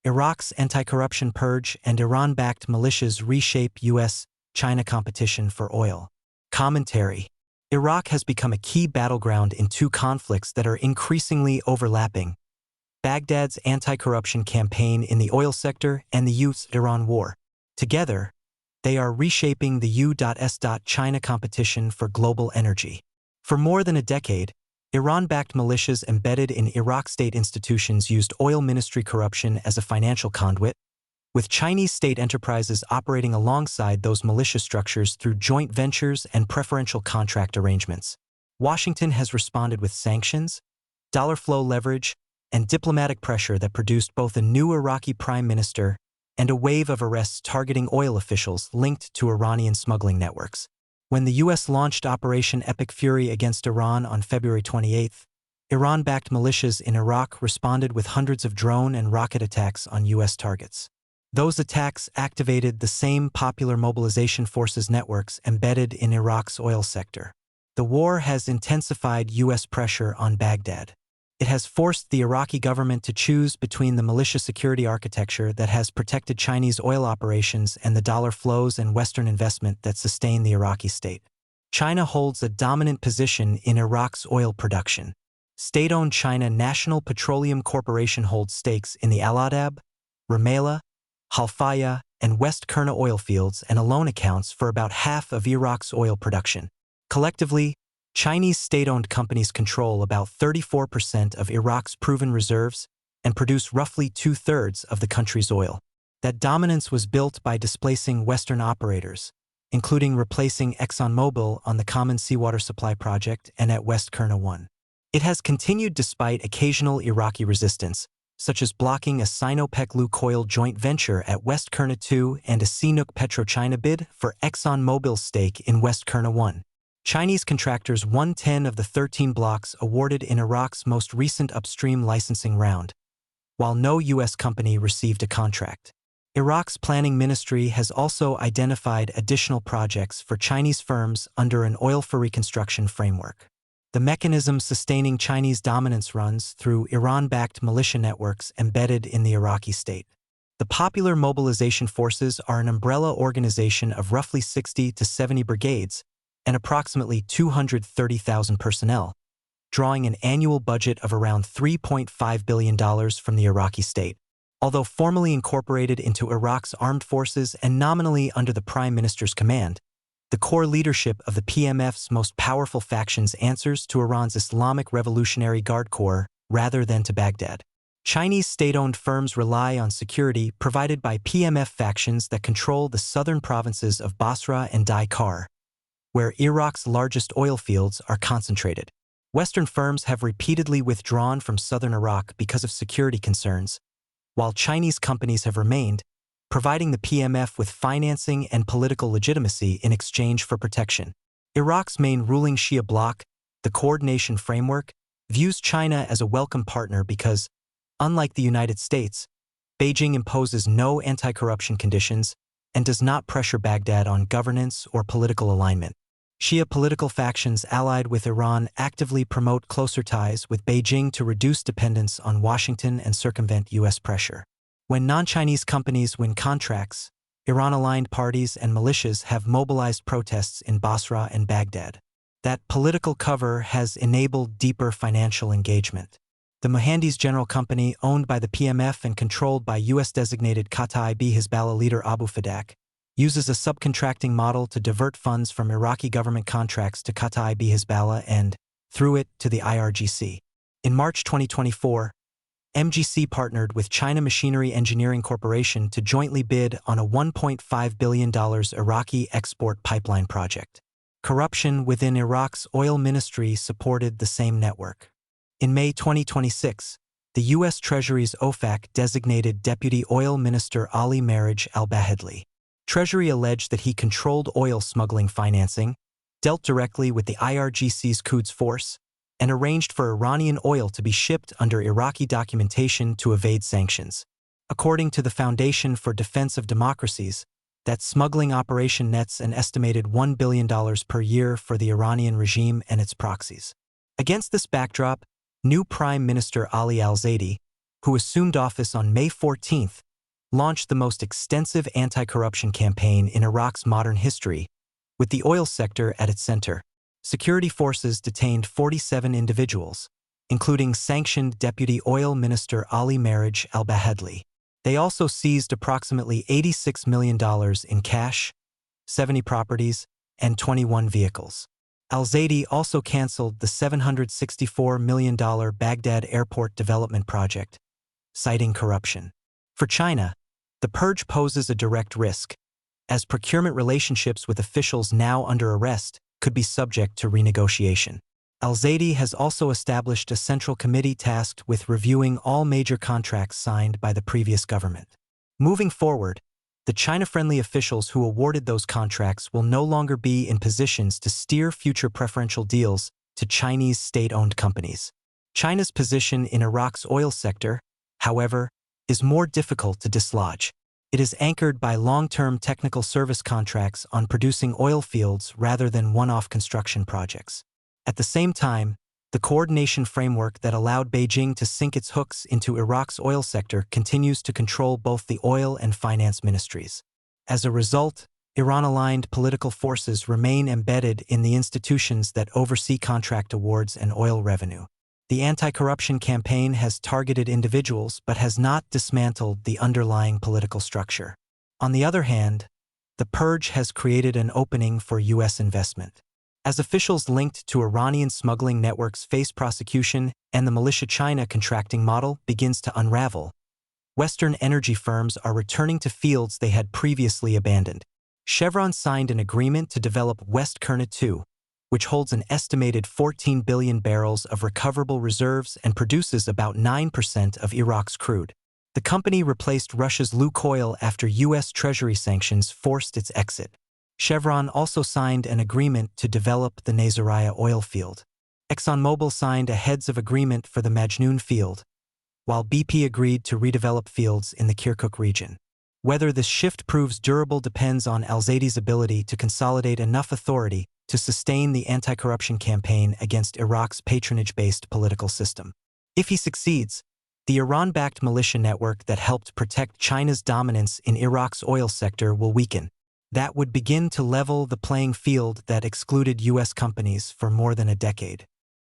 Iraq's anti-corruption purge and Iran-backed militias reshape U.S.-China competition for oil. Commentary: Iraq has become a key battleground in two conflicts that are increasingly overlapping: Baghdad's anti-corruption campaign in the oil sector and the U.S.-Iran war. Together, they are reshaping the U.S.-China competition for global energy. For more than a decade, Iran-backed militias embedded in Iraq state institutions used oil ministry corruption as a financial conduit, with Chinese state enterprises operating alongside those militia structures through joint ventures and preferential contract arrangements. Washington has responded with sanctions, dollar flow leverage, and diplomatic pressure that produced both a new Iraqi prime minister and a wave of arrests targeting oil officials linked to Iranian smuggling networks. When the U.S. launched Operation Epic Fury against Iran on February 28, Iran-backed militias in Iraq responded with hundreds of drone and rocket attacks on U.S. targets. Those attacks activated the same popular mobilization forces networks embedded in Iraq's oil sector. The war has intensified U.S. pressure on Baghdad. It has forced the Iraqi government to choose between the militia security architecture that has protected Chinese oil operations and the dollar flows and Western investment that sustain the Iraqi state. China holds a dominant position in Iraq's oil production. State-owned China National Petroleum Corporation holds stakes in the Al-Adab, Rumaila, Halfaya, and West Kurna oil fields and alone accounts for about half of Iraq's oil production. Collectively, Chinese state-owned companies control about 34% of Iraq's proven reserves and produce roughly two-thirds of the country's oil. That dominance was built by displacing Western operators, including replacing ExxonMobil on the Common Seawater Supply Project and at West Kurna 1. It has continued despite occasional Iraqi resistance, such as blocking a Sinopec-Lukoil joint venture at West Kurna 2 and a CNOOC PetroChina bid for ExxonMobil's stake in West Kurna 1. Chinese contractors won 10 of the 13 blocks awarded in Iraq's most recent upstream licensing round, while no U.S. company received a contract. Iraq's planning ministry has also identified additional projects for Chinese firms under an oil for reconstruction framework. The mechanism sustaining Chinese dominance runs through Iran-backed militia networks embedded in the Iraqi state. The Popular Mobilization Forces are an umbrella organization of roughly 60 to 70 brigades and approximately 230,000 personnel, drawing an annual budget of around $3.5 billion from the Iraqi state. Although formally incorporated into Iraq's armed forces and nominally under the Prime Minister's command, the core leadership of the PMF's most powerful factions answers to Iran's Islamic Revolutionary Guard Corps rather than to Baghdad. Chinese state-owned firms rely on security provided by PMF factions that control the southern provinces of Basra and Daikar, where Iraq's largest oil fields are concentrated. Western firms have repeatedly withdrawn from southern Iraq because of security concerns, while Chinese companies have remained, providing the PMF with financing and political legitimacy in exchange for protection. Iraq's main ruling Shia bloc, the Coordination Framework, views China as a welcome partner because, unlike the United States, Beijing imposes no anti-corruption conditions and does not pressure Baghdad on governance or political alignment. Shia political factions allied with Iran actively promote closer ties with Beijing to reduce dependence on Washington and circumvent U.S. pressure. When non-Chinese companies win contracts, Iran-aligned parties and militias have mobilized protests in Basra and Baghdad. That political cover has enabled deeper financial engagement. The Mohandi's General Company, owned by the PMF and controlled by U.S.-designated Kataib Hezbollah leader Abu Fadak, uses a subcontracting model to divert funds from Iraqi government contracts to Kataib Hezbollah and, through it, to the IRGC. In March 2024, MGC partnered with China Machinery Engineering Corporation to jointly bid on a $1.5 billion Iraqi export pipeline project. Corruption within Iraq's oil ministry supported the same network. In May 2026, the U.S. Treasury's OFAC-designated Deputy Oil Minister Ali Marij al-Bahedli. Treasury alleged that he controlled oil smuggling financing, dealt directly with the IRGC's Quds Force, and arranged for Iranian oil to be shipped under Iraqi documentation to evade sanctions. According to the Foundation for Defense of Democracies, that smuggling operation nets an estimated $1 billion per year for the Iranian regime and its proxies. Against this backdrop, new Prime Minister Ali al-Zaidi, who assumed office on May 14, launched the most extensive anti-corruption campaign in Iraq's modern history, with the oil sector at its center. Security forces detained 47 individuals, including sanctioned Deputy Oil Minister Ali Marij al-Bahedli. They also seized approximately $86 million in cash, 70 properties, and 21 vehicles. Al-Zaidi also canceled the $764 million Baghdad Airport development project, citing corruption. For China, the purge poses a direct risk, as procurement relationships with officials now under arrest could be subject to renegotiation. Al-Zaidi has also established a central committee tasked with reviewing all major contracts signed by the previous government. Moving forward, the China-friendly officials who awarded those contracts will no longer be in positions to steer future preferential deals to Chinese state-owned companies. China's position in Iraq's oil sector, however, is more difficult to dislodge. It is anchored by long-term technical service contracts on producing oil fields rather than one-off construction projects. At the same time, the coordination framework that allowed Beijing to sink its hooks into Iraq's oil sector continues to control both the oil and finance ministries. As a result, Iran-aligned political forces remain embedded in the institutions that oversee contract awards and oil revenue. The anti-corruption campaign has targeted individuals but has not dismantled the underlying political structure. On the other hand, the purge has created an opening for U.S. investment. As officials linked to Iranian smuggling networks face prosecution and the militia China contracting model begins to unravel, Western energy firms are returning to fields they had previously abandoned. Chevron signed an agreement to develop West Kurna 2, which holds an estimated 14 billion barrels of recoverable reserves and produces about 9% of Iraq's crude. The company replaced Russia's Lukoil after U.S. Treasury sanctions forced its exit. Chevron also signed an agreement to develop the Naziriyah oil field. ExxonMobil signed a heads of agreement for the Majnoon field, while BP agreed to redevelop fields in the Kirkuk region. Whether this shift proves durable depends on Al-Zaidi's ability to consolidate enough authority to sustain the anti-corruption campaign against Iraq's patronage-based political system. If he succeeds, the Iran-backed militia network that helped protect China's dominance in Iraq's oil sector will weaken. That would begin to level the playing field that excluded U.S. companies for more than a decade.